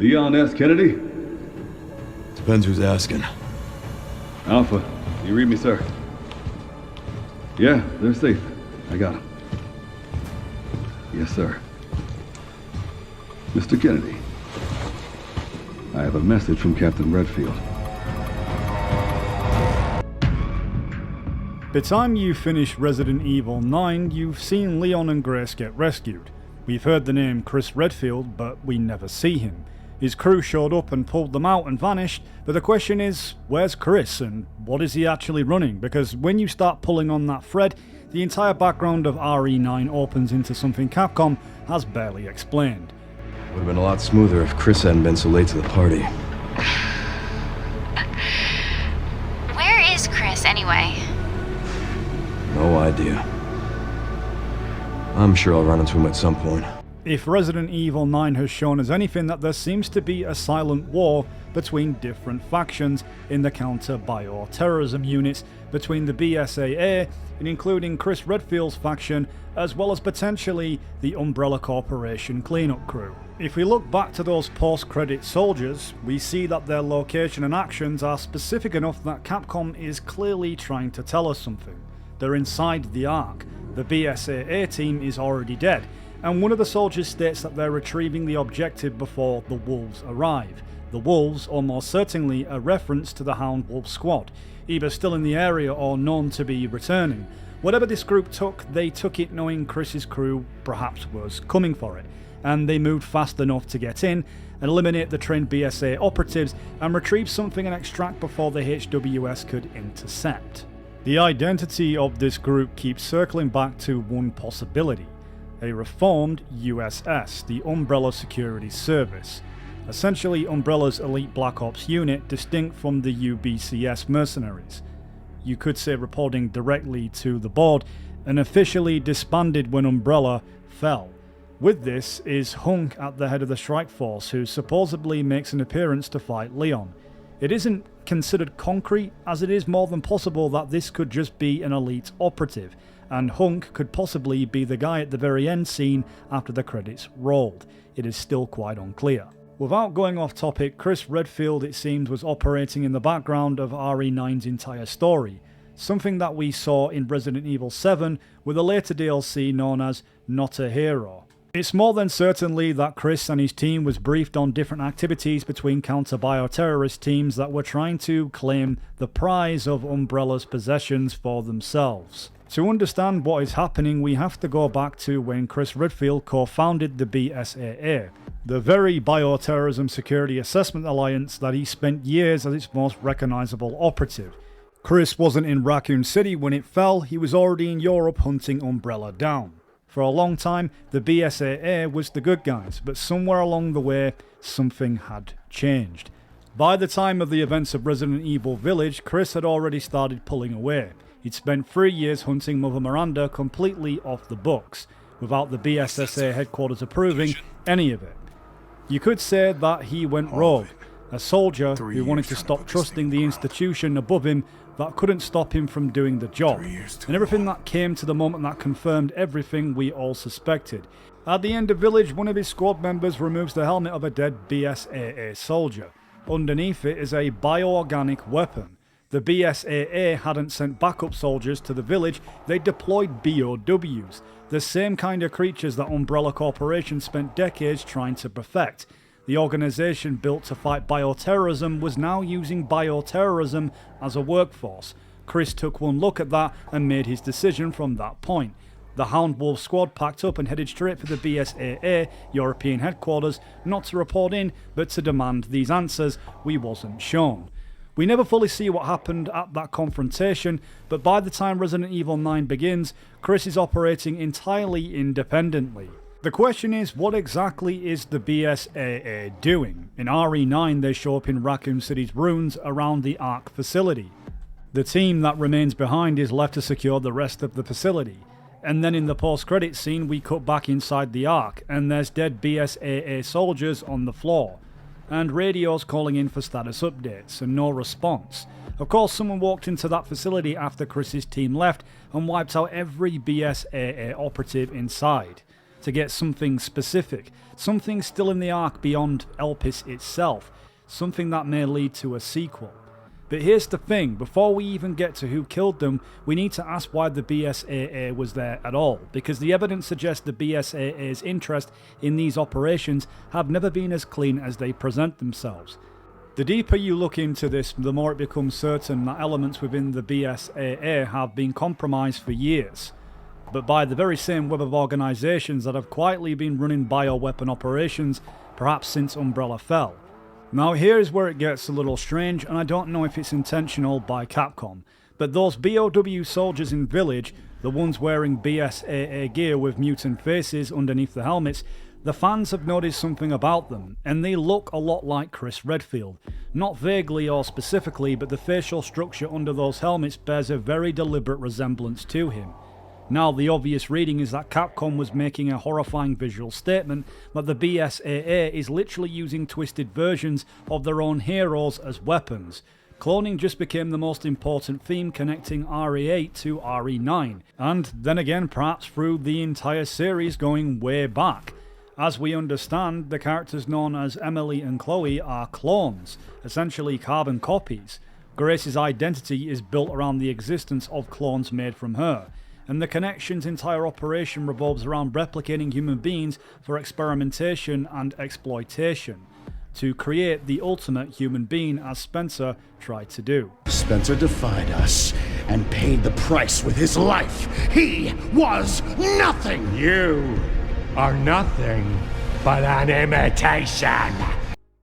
Leon S. Kennedy? Depends who's asking. Alpha, you read me, sir? Yeah, they're safe. I got them. Yes, sir. Mr. Kennedy, I have a message from Captain Redfield. By the time you finish Resident Evil 9, you've seen Leon and Grace get rescued. We've heard the name Chris Redfield, but we never see him. His crew showed up and pulled them out and vanished, but the question is, where's Chris and what is he actually running? Because when you start pulling on that thread, the entire background of RE9 opens into something Capcom has barely explained. Would have been a lot smoother if Chris hadn't been so late to the party. Where is Chris, anyway? No idea. I'm sure I'll run into him at some point. If Resident Evil 9 has shown us anything, that there seems to be a silent war between different factions in the counter-bioterrorism units between the BSAA and including Chris Redfield's faction, as well as potentially the Umbrella Corporation cleanup crew. If we look back to those post-credit soldiers, we see that their location and actions are specific enough that Capcom is clearly trying to tell us something. They're inside the Ark. The BSAA team is already dead, and one of the soldiers states that they're retrieving the objective before the Wolves arrive. The Wolves, almost certainly a reference to the Hound Wolf squad, either still in the area or known to be returning. Whatever this group took, they took it knowing Chris's crew perhaps was coming for it, and they moved fast enough to get in and eliminate the trained BSA operatives and retrieve something and extract before the HWS could intercept. The identity of this group keeps circling back to one possibility: a reformed USS, the Umbrella Security Service. Essentially Umbrella's elite Black Ops unit, distinct from the UBCS mercenaries. You could say reporting directly to the board, and officially disbanded when Umbrella fell. With this is Hunk at the head of the strike force, who supposedly makes an appearance to fight Leon. It isn't considered concrete, as it is more than possible that this could just be an elite operative, and Hunk could possibly be the guy at the very end scene after the credits rolled. It is still quite unclear. Without going off topic, Chris Redfield, it seems, was operating in the background of RE9's entire story, something that we saw in Resident Evil 7 with a later DLC known as Not a Hero. It's more than certainly that Chris and his team was briefed on different activities between counter-bioterrorist teams that were trying to claim the prize of Umbrella's possessions for themselves. To understand what is happening, we have to go back to when Chris Redfield co-founded the BSAA, the very bioterrorism security assessment alliance that he spent years as its most recognisable operative. Chris wasn't in Raccoon City when it fell, he was already in Europe hunting Umbrella down. For a long time, the BSAA was the good guys, but somewhere along the way, something had changed. By the time of the events of Resident Evil Village, Chris had already started pulling away. He'd spent 3 years hunting Mother Miranda completely off the books, without the BSAA headquarters approving any of it. You could say that he went rogue, a soldier who wanted to stop trusting the institution above him that couldn't stop him from doing the job, and everything that came to the moment that confirmed everything we all suspected. At the end of Village, one of his squad members removes the helmet of a dead BSAA soldier. Underneath it is a bioorganic weapon. The BSAA hadn't sent backup soldiers to the village, they deployed BOWs, the same kind of creatures that Umbrella Corporation spent decades trying to perfect. The organisation built to fight bioterrorism was now using bioterrorism as a workforce. Chris took one look at that and made his decision from that point. The Hound Wolf squad packed up and headed straight for the BSAA European headquarters, not to report in, but to demand these answers we wasn't shown. We never fully see what happened at that confrontation, but by the time Resident Evil 9 begins, Chris is operating entirely independently. The question is, what exactly is the BSAA doing? In RE9 they show up in Raccoon City's ruins around the Ark facility. The team that remains behind is left to secure the rest of the facility. And then in the post-credits scene we cut back inside the Ark, and there's dead BSAA soldiers on the floor. And radios calling in for status updates, and no response. Of course, someone walked into that facility after Chris's team left and wiped out every BSAA operative inside. to get something specific, something still in the arc beyond Elpis itself, something that may lead to a sequel. But here's the thing, before we even get to who killed them, we need to ask why the BSAA was there at all, because the evidence suggests the BSAA's interest in these operations have never been as clean as they present themselves. The deeper you look into this, the more it becomes certain that elements within the BSAA have been compromised for years, but by the very same web of organisations that have quietly been running bioweapon operations, perhaps since Umbrella fell. Now here's where it gets a little strange, and I don't know if it's intentional by Capcom, but those BOW soldiers in Village, the ones wearing BSAA gear with mutant faces underneath the helmets, the fans have noticed something about them, and they look a lot like Chris Redfield. Not vaguely or specifically, but the facial structure under those helmets bears a very deliberate resemblance to him. Now, the obvious reading is that Capcom was making a horrifying visual statement that the BSAA is literally using twisted versions of their own heroes as weapons. Cloning just became the most important theme connecting RE8 to RE9, and then again perhaps through the entire series going way back. As we understand, the characters known as Emily and Chloe are clones, essentially carbon copies. Grace's identity is built around the existence of clones made from her, and the Connection's entire operation revolves around replicating human beings for experimentation and exploitation, to create the ultimate human being, as Spencer tried to do. Spencer defied us and paid the price with his life. He was nothing. You are nothing but an imitation.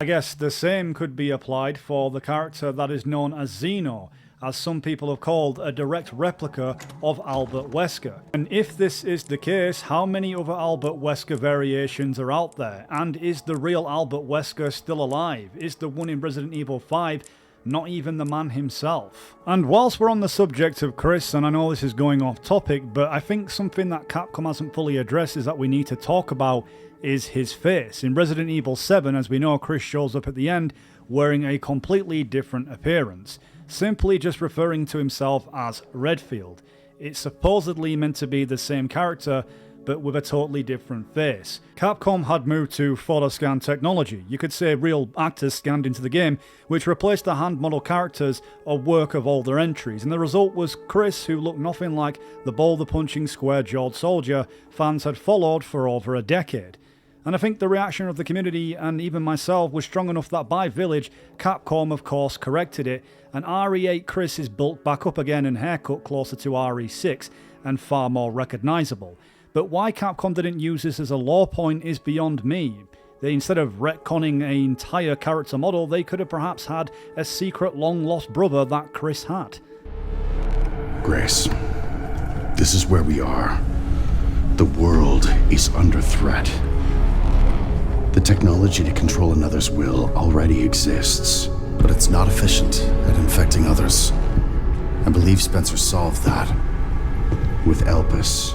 I guess the same could be applied for the character that is known as Xeno, as some people have called a direct replica of Albert Wesker. And if this is the case, how many other Albert Wesker variations are out there? And is the real Albert Wesker still alive? Is the one in Resident Evil 5 not even the man himself? And whilst we're on the subject of Chris, and I know this is going off topic, but I think something that Capcom hasn't fully addressed is that we need to talk about is his face. In Resident Evil 7, as we know, Chris shows up at the end wearing a completely different appearance, simply just referring to himself as Redfield. It's supposedly meant to be the same character, but with a totally different face. Capcom had moved to photo scan technology, you could say real actors scanned into the game, which replaced the hand model characters or work of older entries, and the result was Chris, who looked nothing like the boulder-punching square-jawed soldier fans had followed for over a decade. And I think the reaction of the community and even myself was strong enough that by Village, Capcom of course corrected it, and RE8 Chris is built back up again and haircut closer to RE6 and far more recognisable. But why Capcom didn't use this as a lore point is beyond me. Instead of retconning an entire character model, they could have perhaps had a secret long-lost brother that Chris had. Grace, this is where we are. The world is under threat. The technology to control another's will already exists, but it's not efficient at infecting others. I believe Spencer solved that with Elpis.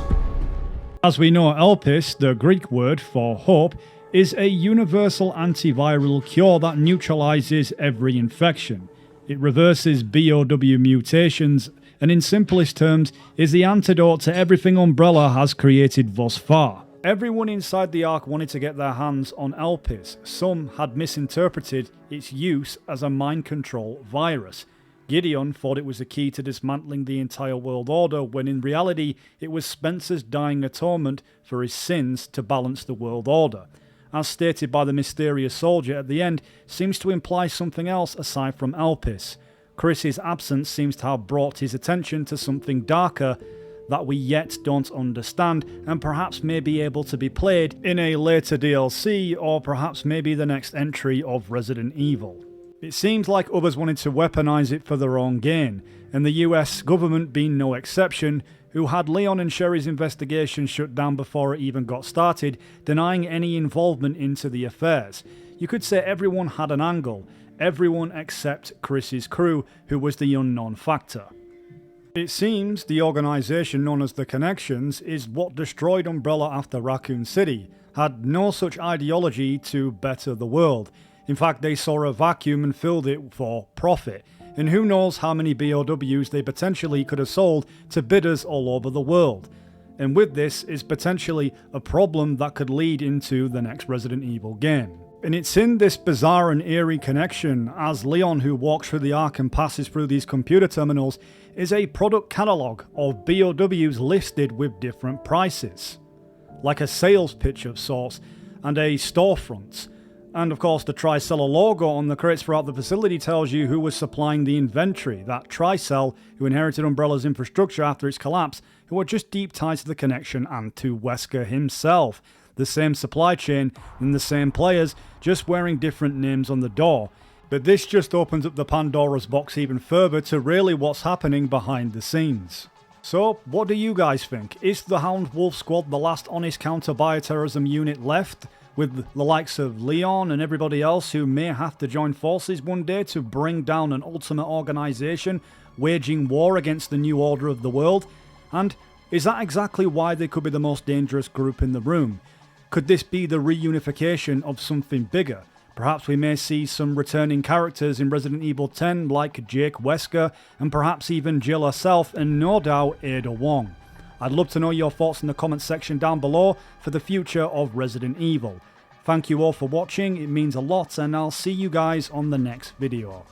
As we know, Elpis, the Greek word for hope, is a universal antiviral cure that neutralizes every infection. It reverses BOW mutations, and in simplest terms, is the antidote to everything Umbrella has created thus far. Everyone inside the Ark wanted to get their hands on Elpis. Some had misinterpreted its use as a mind control virus. Gideon thought it was the key to dismantling the entire world order, when in reality it was Spencer's dying atonement for his sins to balance the world order. As stated by the mysterious soldier at the end, seems to imply something else aside from Elpis. Chris's absence seems to have brought his attention to something darker that we yet don't understand, and perhaps may be able to be played in a later DLC, or perhaps maybe the next entry of Resident Evil. It seems like others wanted to weaponize it for their own gain, and the US government being no exception, who had Leon and Sherry's investigation shut down before it even got started, denying any involvement into the affairs. You could say everyone had an angle, everyone except Chris's crew, who was the unknown factor. It seems the organisation known as the Connections is what destroyed Umbrella after Raccoon City, had no such ideology to better the world. In fact, they saw a vacuum and filled it for profit, and who knows how many BOWs they potentially could have sold to bidders all over the world. and with this is potentially a problem that could lead into the next Resident Evil game. And it's in this bizarre and eerie connection as Leon, who walks through the Ark and passes through these computer terminals, is a product catalogue of BOWs listed with different prices. Like a sales pitch of sorts, and a storefront. And of course the Tricella logo on the crates throughout the facility tells you who was supplying the inventory, that Tricell, who inherited Umbrella's infrastructure after its collapse, who are just deep ties to the connection and to Wesker himself. The same supply chain and the same players, just wearing different names on the door. But this just opens up the Pandora's box even further to really what's happening behind the scenes. So, what do you guys think? Is the Hound Wolf Squad the last honest counter-bioterrorism unit left, with the likes of Leon and everybody else who may have to join forces one day to bring down an ultimate organisation waging war against the new order of the world? And is that exactly why they could be the most dangerous group in the room? Could this be the reunification of something bigger? Perhaps we may see some returning characters in Resident Evil 10 like Jake Wesker, and perhaps even Jill herself, and no doubt Ada Wong. I'd love to know your thoughts in the comments section down below for the future of Resident Evil. Thank you all for watching, it means a lot, and I'll see you guys on the next video.